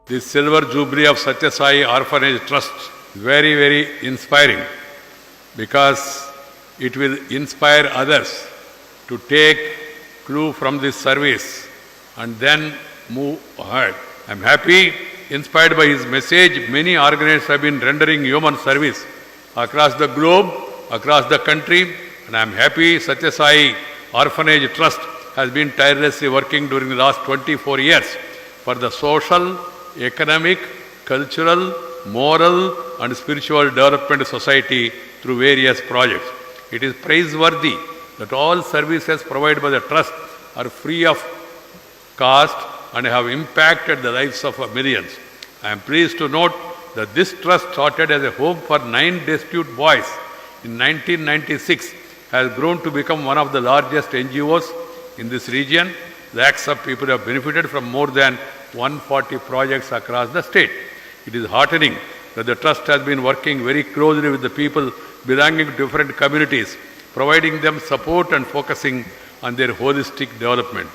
This silver jubilee of Satya Sai Orphanage Trust is very, very inspiring because it will inspire others to take clue from this service and then move ahead. I am happy, inspired by his message, many organizations have been rendering human service across the globe, across the country, and I am happy Satya Sai Orphanage Trust has been tirelessly working during the last 24 years for the social, economic, cultural, moral and spiritual development of society through various projects. It is praiseworthy that all services provided by the trust are free of cost and have impacted the lives of millions. I am pleased to note that this trust, started as a home for 9 destitute boys in 1996, has grown to become one of the largest NGOs in this region. Lakhs of people have benefited from more than 140 projects across the state. It is heartening that the trust has been working very closely with the people belonging to different communities, providing them support and focusing on their holistic development.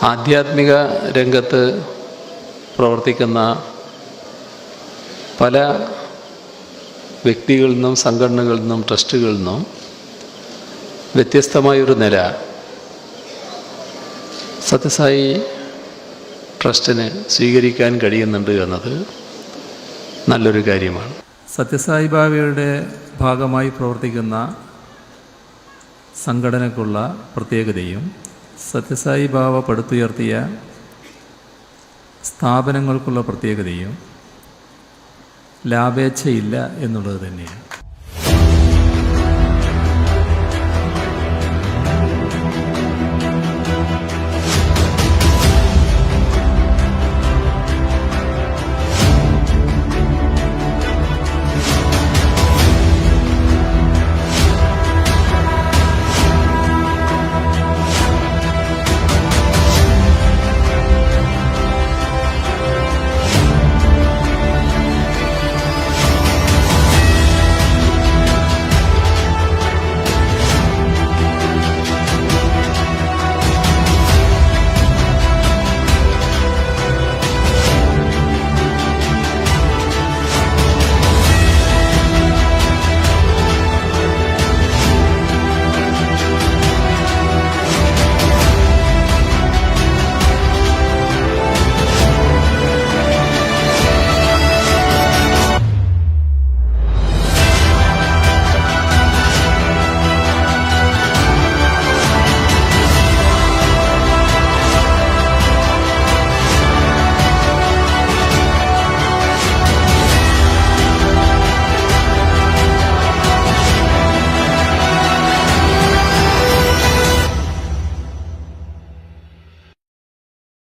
ആധ്യാത്മിക രംഗത്ത് പ്രവർത്തിക്കുന്ന പല വ്യക്തികളിൽ നിന്നും സംഘടനകളിൽ നിന്നും ട്രസ്റ്റുകളിൽ നിന്നും വ്യത്യസ്തമായൊരു നില സത്യസായി ട്രസ്റ്റിന് സ്വീകരിക്കാൻ കഴിയുന്നുണ്ട് എന്നത് നല്ലൊരു കാര്യമാണ്. സത്യസായി ബാബയുടെ ഭാഗമായി പ്രവർത്തിക്കുന്ന സംഘടനയ്ക്കുള്ള പ്രത്യേകതയും സത്യസായി ബാബ പടുത്തുയർത്തിയ സ്ഥാപനങ്ങൾക്കുള്ള പ്രത്യേകതയും ലാഭേച്ഛയില്ല എന്നുള്ളത് തന്നെയാണ്.